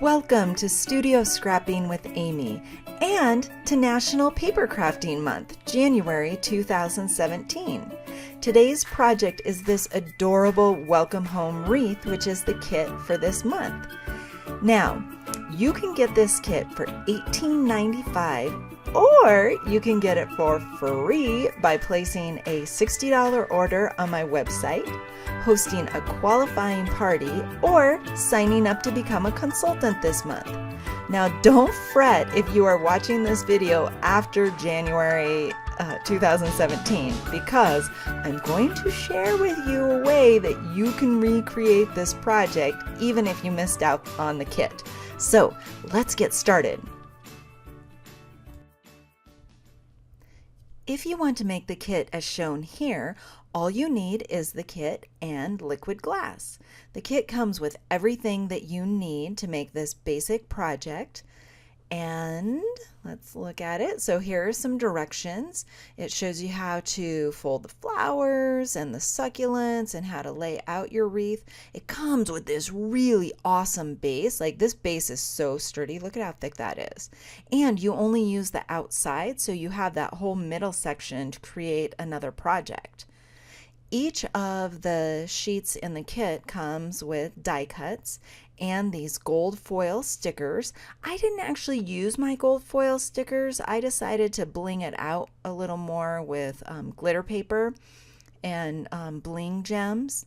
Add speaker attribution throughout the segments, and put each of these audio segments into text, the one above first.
Speaker 1: Welcome to Studio Scrapping with Amy and to National Paper Crafting Month, January 2017. Today's project is this adorable welcome home wreath, which is the kit for this month. Now, you can get this kit for $18.95 or you can get it for free by placing a $60 order on my website, hosting a qualifying party, or signing up to become a consultant this month. Now, don't fret if you are watching this video after January 2017, because I'm going to share with you a way that you can recreate this project even if you missed out on the kit. So let's get started. If you want to make the kit as shown here, all you need is the kit and liquid glass. The kit comes with everything that you need to make this basic project. And let's look at it. So here are some directions. It shows you how to fold the flowers and the succulents and how to lay out your wreath. It comes with this really awesome base. Like, this base is so sturdy. Look at how thick that is. And you only use the outside, so you have that whole middle section to create another project. Each of the sheets in the kit comes with die cuts and these gold foil stickers. I didn't actually use my gold foil stickers. I decided to bling it out a little more with glitter paper and bling gems.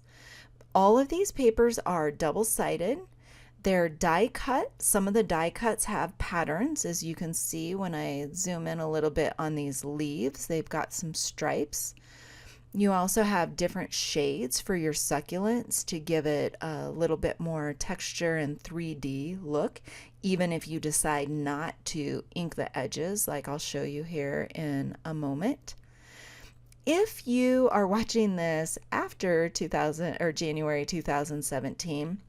Speaker 1: All of these papers are double-sided. They're die cut. Some of the die cuts have patterns, as you can see when I zoom in a little bit on these leaves. They've got some stripes. You also have different shades for your succulents to give it a little bit more texture and 3D look, even if you decide not to ink the edges, like I'll show you here in a moment. If you are watching this after January 2017,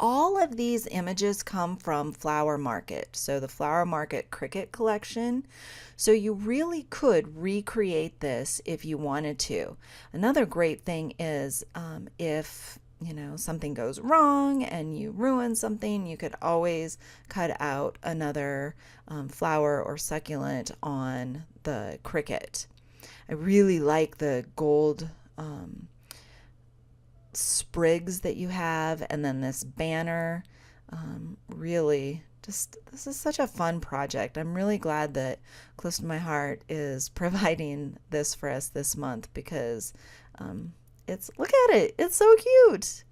Speaker 1: all of these images come from Flower Market, so the Flower Market Cricut collection. So you really could recreate this if you wanted to. Another great thing is if something goes wrong and you ruin something, you could always cut out another flower or succulent on the Cricut. I really like the gold sprigs that you have, and then this banner. This is such a fun project. I'm really glad that Close to My Heart is providing this for us this month, because look at it, it's so cute.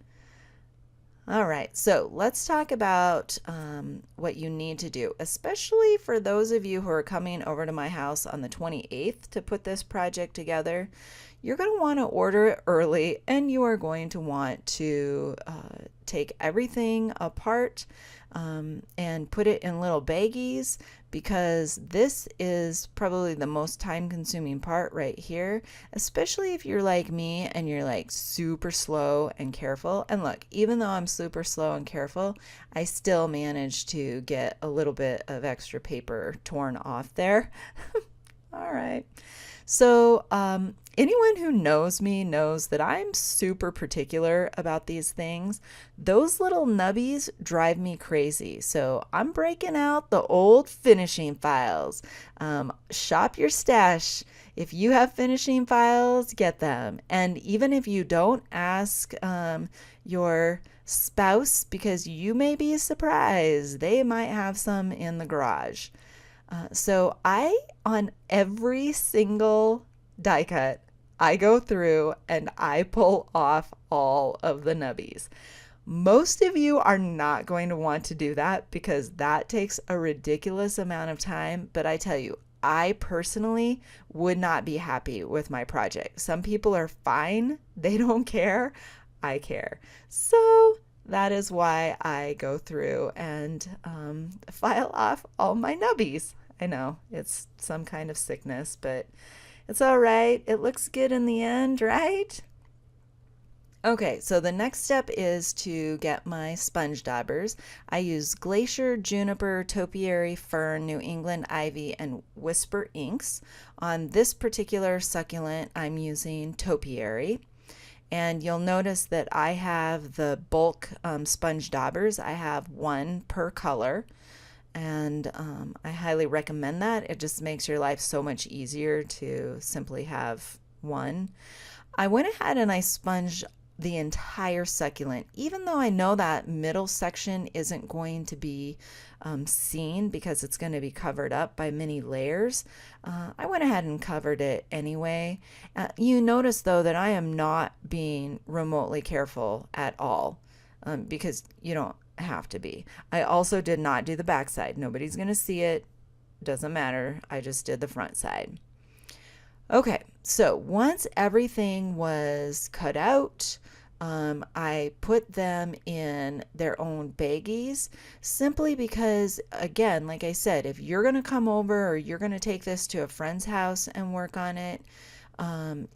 Speaker 1: All right, so let's talk about what you need to do, especially for those of you who are coming over to my house on the 28th to put this project together. You're going to want to order it early, and you are going to want to take everything apart and put it in little baggies, because this is probably the most time-consuming part right here, especially if you're like me and you're like super slow and careful. And look, even though I'm super slow and careful, I still managed to get a little bit of extra paper torn off there. All right. So anyone who knows me knows that I'm super particular about these things. Those little nubbies drive me crazy. So I'm breaking out the old finishing files. Shop your stash. If you have finishing files, get them. And even if you don't, ask your spouse, because you may be surprised. They might have some in the garage. So on every single die cut, I go through and I pull off all of the nubbies. Most of you are not going to want to do that, because that takes a ridiculous amount of time. But I tell you, I personally would not be happy with my project. Some people are fine. They don't care. I care. So that is why I go through and file off all my nubbies. I know it's some kind of sickness, but it's all right. It looks good in the end, right? Okay, so the next step is to get my sponge daubers. I use Glacier, Juniper, Topiary, Fern, New England Ivy, and Whisper inks. On this particular succulent, I'm using Topiary. And you'll notice that I have the bulk sponge daubers. I have one per color, and I highly recommend that. It just makes your life so much easier to simply have one. I went ahead and I sponged the entire succulent, even though I know that middle section isn't going to be seen because it's going to be covered up by many layers. I went ahead and covered it anyway. You notice though that I am not being remotely careful at all, because you don't have to be. I also did not do the back side. Nobody's going to see it. Doesn't matter. I just did the front side. Okay, so once everything was cut out, I put them in their own baggies simply because, again, like I said, if you're going to come over or you're going to take this to a friend's house and work on it,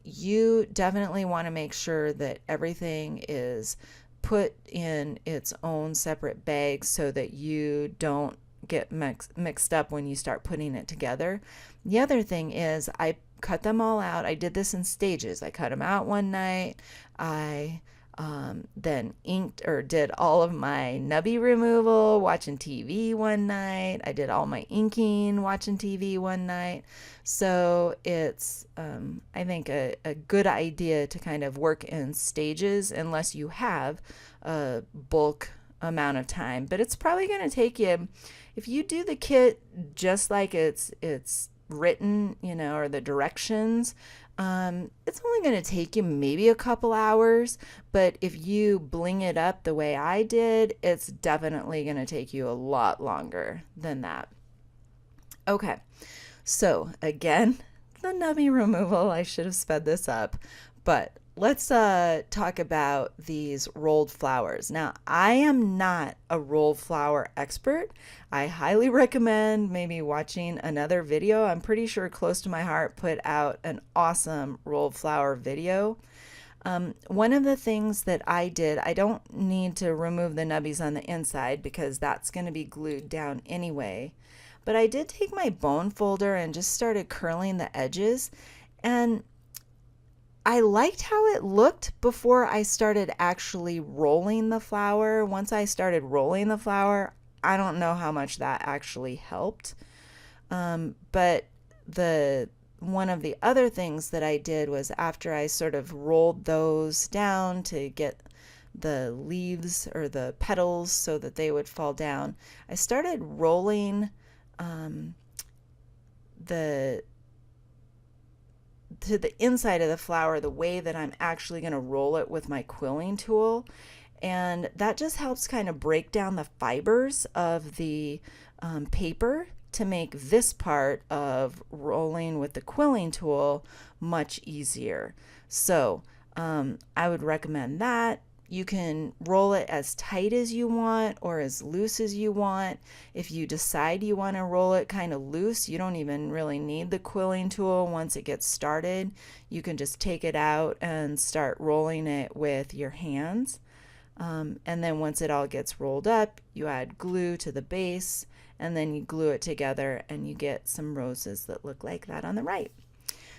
Speaker 1: you definitely want to make sure that everything is put in its own separate bags so that you don't get mixed up when you start putting it together. The other thing is I cut them all out. I did this in stages. I cut them out one night. I then inked or did all of my nubby removal watching TV one night. I did all my inking watching TV one night. So it's, I think, a good idea to kind of work in stages unless you have a bulk amount of time. But it's probably going to take you, if you do the kit just like it's written, or the directions, it's only going to take you maybe a couple hours, but if you bling it up the way I did, it's definitely going to take you a lot longer than that. Okay, so again, the nubby removal, I should have sped this up, but let's talk about these rolled flowers. Now, I am not a rolled flower expert. I highly recommend maybe watching another video. I'm pretty sure Close to My Heart put out an awesome rolled flower video. One of the things that I did, I don't need to remove the nubbies on the inside because that's going to be glued down anyway. But I did take my bone folder and just started curling the edges, and I liked how it looked before I started actually rolling the flower. Once I started rolling the flower, I don't know how much that actually helped. But one of the other things that I did was after I sort of rolled those down to get the leaves or the petals so that they would fall down, I started rolling to the inside of the flower the way that I'm actually going to roll it with my quilling tool. And that just helps kind of break down the fibers of the paper to make this part of rolling with the quilling tool much easier. So I would recommend that. You can roll it as tight as you want or as loose as you want. If you decide you want to roll it kind of loose, you don't even really need the quilling tool once it gets started. You can just take it out and start rolling it with your hands. And then once it all gets rolled up, you add glue to the base and then you glue it together and you get some roses that look like that on the right.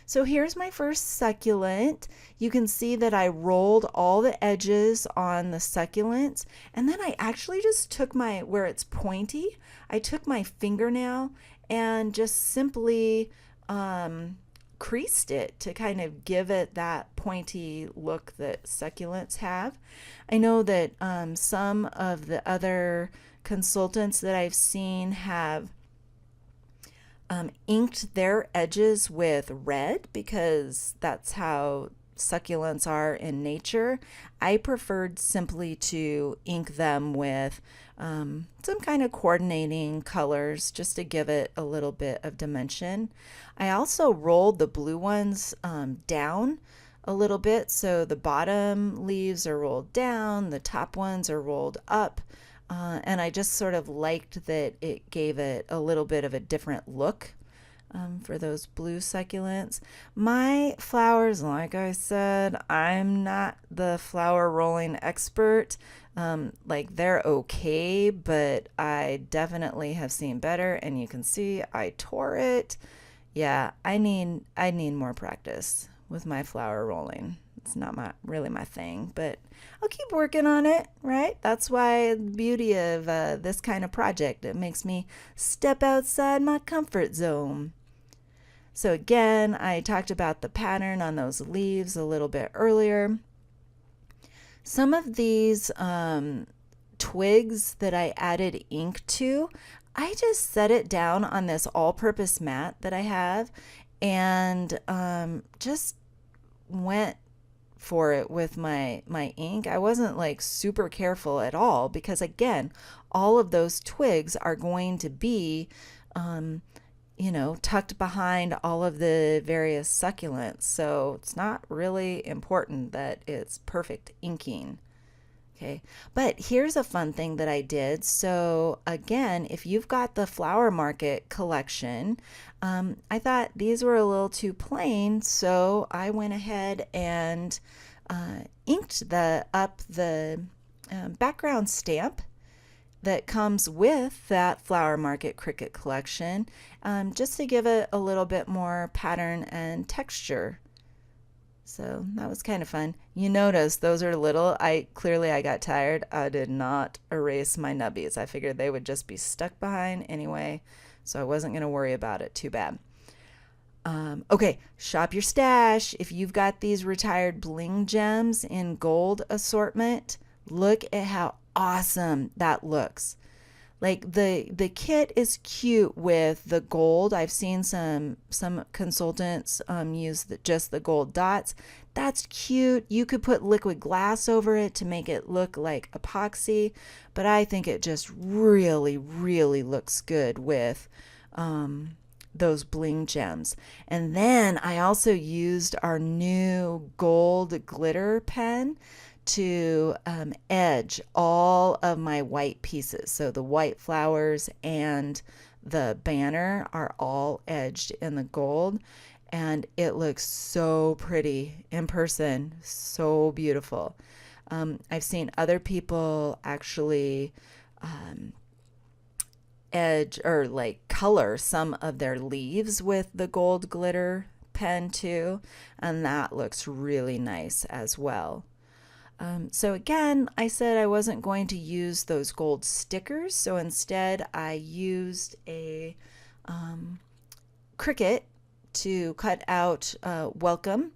Speaker 1: So here's my first succulent. You can see that I rolled all the edges on the succulent, and then I actually just took where it's pointy, I took my fingernail and just simply creased it to kind of give it that pointy look that succulents have. I know that some of the other consultants that I've seen have inked their edges with red because that's how succulents are in nature. I preferred simply to ink them with some kind of coordinating colors just to give it a little bit of dimension. I also rolled the blue ones down a little bit, so the bottom leaves are rolled down, the top ones are rolled up. And I just sort of liked that it gave it a little bit of a different look for those blue succulents. My flowers, like I said, I'm not the flower rolling expert. Like they're okay, but I definitely have seen better, and you can see I tore it. Yeah, I need more practice with my flower rolling. It's not really my thing, but I'll keep working on it, right? That's why the beauty of this kind of project. It makes me step outside my comfort zone. So again, I talked about the pattern on those leaves a little bit earlier. Some of these twigs that I added ink to, I just set it down on this all-purpose mat that I have and just went for it with my ink. I wasn't like super careful at all because again, all of those twigs are going to be tucked behind all of the various succulents. So it's not really important that it's perfect inking. Okay, but here's a fun thing that I did. So again, if you've got the Flower Market collection, I thought these were a little too plain, so I went ahead and inked up the background stamp that comes with that Flower Market Cricut collection, just to give it a little bit more pattern and texture. So that was kind of fun. You notice those are little. I got tired. I did not erase my nubbies. I figured they would just be stuck behind anyway, so I wasn't going to worry about it too bad. Okay, shop your stash. If you've got these retired bling gems in gold assortment, look at how awesome that looks. Like the kit is cute with the gold. I've seen some consultants use just the gold dots. That's cute. You could put liquid glass over it to make it look like epoxy, but I think it just really, really looks good with those bling gems. And then I also used our new gold glitter pen to edge all of my white pieces. So the white flowers and the banner are all edged in the gold, and it looks so pretty in person, so beautiful. I've seen other people actually edge or like color some of their leaves with the gold glitter pen too, and that looks really nice as well. So again, I said I wasn't going to use those gold stickers, so instead I used a Cricut to cut out welcome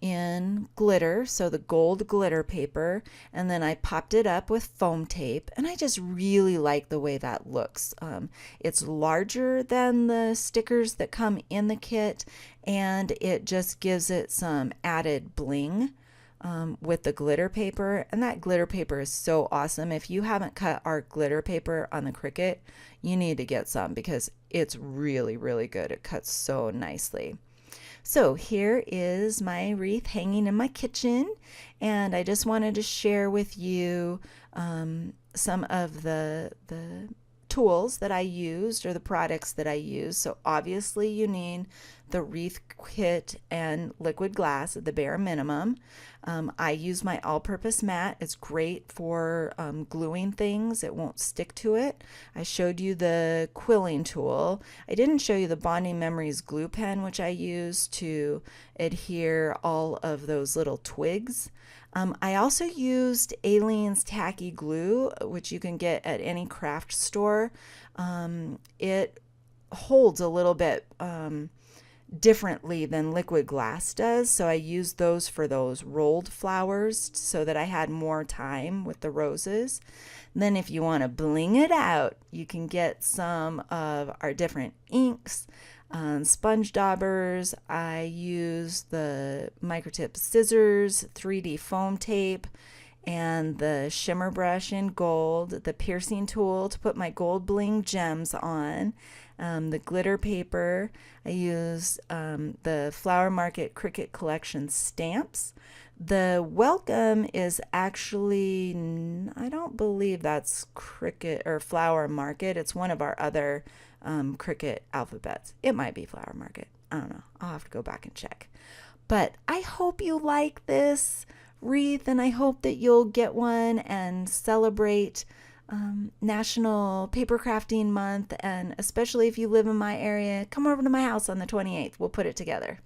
Speaker 1: in glitter, so the gold glitter paper, and then I popped it up with foam tape, and I just really like the way that looks. It's larger than the stickers that come in the kit, and it just gives it some added bling with the glitter paper, and that glitter paper is so awesome. If you haven't cut our glitter paper on the Cricut, you need to get some because it's really, really good. It cuts so nicely. So here is my wreath hanging in my kitchen, and I just wanted to share with you some of the tools that I used or the products that I used. So obviously you need the wreath kit and liquid glass at the bare minimum. I use my all-purpose mat. It's great for gluing things. It won't stick to it. I showed you the quilling tool. I didn't show you the Bonding Memories glue pen, which I use to adhere all of those little twigs. I also used Aleene's tacky glue, which you can get at any craft store. It holds a little bit differently than liquid glass does, so I used those for those rolled flowers so that I had more time with the roses. And then if you want to bling it out, you can get some of our different inks, sponge daubers. I use the microtip scissors, 3D foam tape, and the shimmer brush in gold, the piercing tool to put my gold bling gems on, the glitter paper. I use the Flower Market Cricut Collection stamps. The welcome is actually, I don't believe that's Cricut or Flower Market. It's one of our other Cricut alphabets. It might be Flower Market. I don't know. I'll have to go back and check. But I hope you like this wreath, and I hope that you'll get one and celebrate National Paper Crafting Month. And especially if you live in my area, come over to my house on the 28th. We'll put it together.